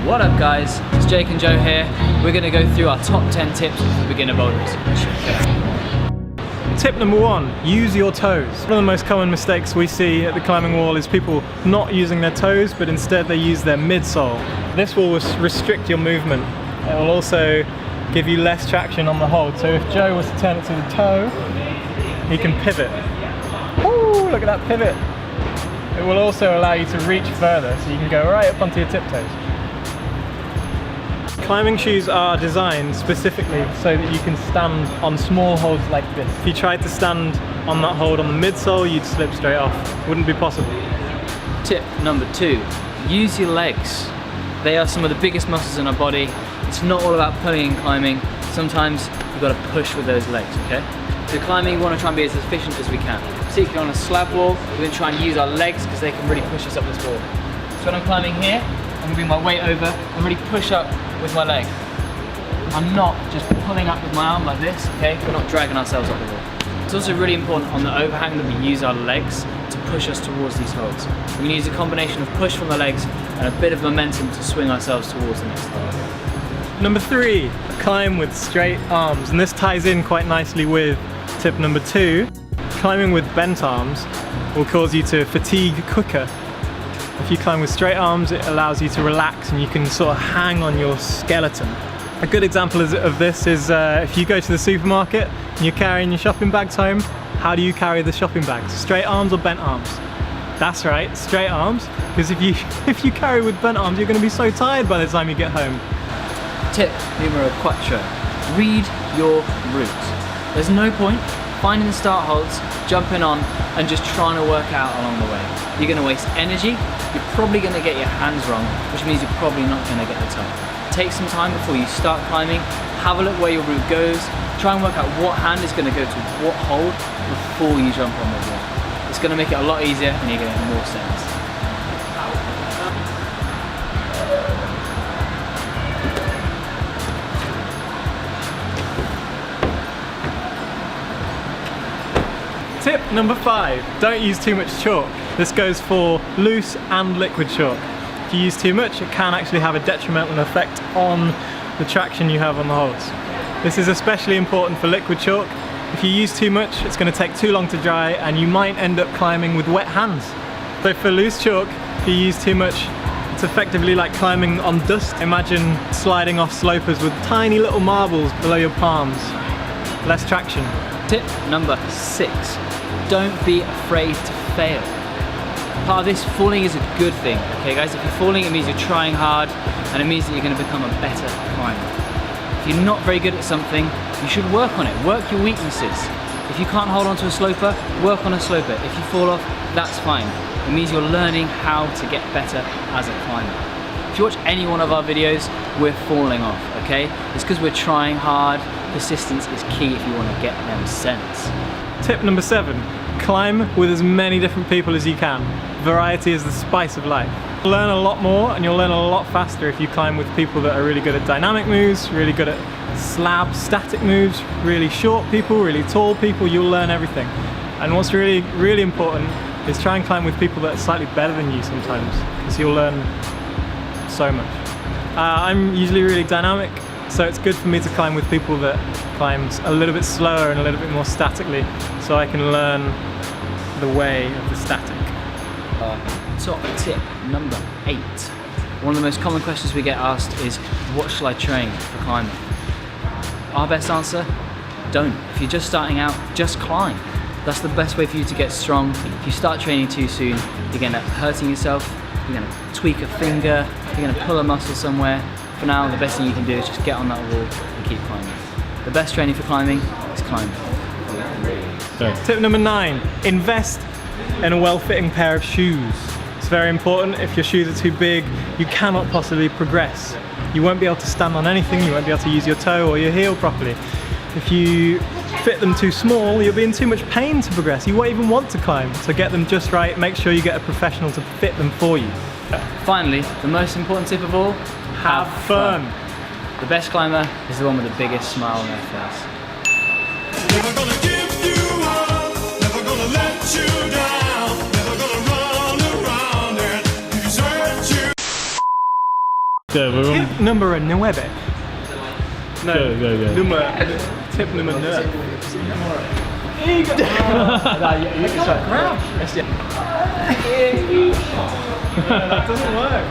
What up guys, it's Jake and Joe here. We're going to go through our top 10 tips for beginner boulders. Tip number 1, use your toes. One of the most common mistakes we see at the climbing wall is people not using their toes, but instead they use their midsole. This will restrict your movement. It will also give you less traction on the hold. So if Joe was to turn it to the toe, he can pivot. Ooh, look at that pivot. It will also allow you to reach further, so you can go right up onto your tiptoes. Climbing shoes are designed specifically so that you can stand on small holds like this. If you tried to stand on that hold on the midsole, you'd slip straight off. Wouldn't be possible. Tip number 2, use your legs. They are some of the biggest muscles in our body. It's not all about pulling and climbing. Sometimes you've got to push with those legs, okay? So climbing, we want to try and be as efficient as we can. Particularly on a slab wall, we're going to try and use our legs because they can really push us up this wall. So when I'm climbing here, I'm going to bring my weight over and really push up with my leg. I'm not just pulling up with my arm like this, okay? We're not dragging ourselves up the wall. It's also really important on the overhang that we use our legs to push us towards these holds. We're going to use a combination of push from the legs and a bit of momentum to swing ourselves towards the next hold. Number 3, climb with straight arms. And this ties in quite nicely with tip number 2. Climbing with bent arms will cause you to fatigue quicker. If you climb with straight arms, it allows you to relax and you can sort of hang on your skeleton. A good example of this is if you go to the supermarket and you're carrying your shopping bags home, how do you carry the shopping bags? Straight arms or bent arms? That's right, straight arms, because if you carry with bent arms, you're going to be so tired by the time you get home. Tip numero 4, read your route. There's no point finding the start holds, jumping on and just trying to work out along the way. You're going to waste energy, you're probably going to get your hands wrong, which means you're probably not going to get the top. Take some time before you start climbing, have a look where your route goes, try and work out what hand is going to go to what hold before you jump on the wall. It's going to make it a lot easier and you're going to get more sense. Tip number 5, don't use too much chalk. This goes for loose and liquid chalk. If you use too much, it can actually have a detrimental effect on the traction you have on the holds. This is especially important for liquid chalk. If you use too much, it's going to take too long to dry and you might end up climbing with wet hands. So for loose chalk, if you use too much, it's effectively like climbing on dust. Imagine sliding off slopers with tiny little marbles below your palms. Less traction. Tip number 6, don't be afraid to fail. Part of this, falling is a good thing, okay guys? If you're falling, it means you're trying hard and it means that you're going to become a better climber. If you're not very good at something, you should work on it. Work your weaknesses. If you can't hold onto a sloper, work on a sloper. If you fall off, that's fine. It means you're learning how to get better as a climber. If you watch any one of our videos, we're falling off, okay? It's because we're trying hard. Persistence is key if you want to get them sense. Tip number 7, climb with as many different people as you can. Variety is the spice of life. You'll learn a lot more and you'll learn a lot faster if you climb with people that are really good at dynamic moves, really good at slab static moves, really short people, really tall people. You'll learn everything. And what's really, really important is try and climb with people that are slightly better than you sometimes, because you'll learn so much. I'm usually really dynamic, so it's good for me to climb with people that climb a little bit slower and a little bit more statically, so I can learn the way of the static. Top tip number 8. One of the most common questions we get asked is, what shall I train for climbing? Our best answer, don't. If you're just starting out, just climb. That's the best way for you to get strong. If you start training too soon, you're going to end up hurting yourself, you're going to tweak a finger, you're going to pull a muscle somewhere. For now, the best thing you can do is just get on that wall and keep climbing. The best training for climbing is climbing. Tip number 9, invest in a well-fitting pair of shoes. It's very important. If your shoes are too big, you cannot possibly progress. You won't be able to stand on anything, you won't be able to use your toe or your heel properly. If you fit them too small, you'll be in too much pain to progress. You won't even want to climb. So get them just right, make sure you get a professional to fit them for you. Finally, the most important tip of all, have fun. The best climber is the one with the biggest smile on their face. Never gonna give you up, never gonna let you down. Go, we're on. Tip number 9. No, Go. tip number 9. Here you go. That doesn't work.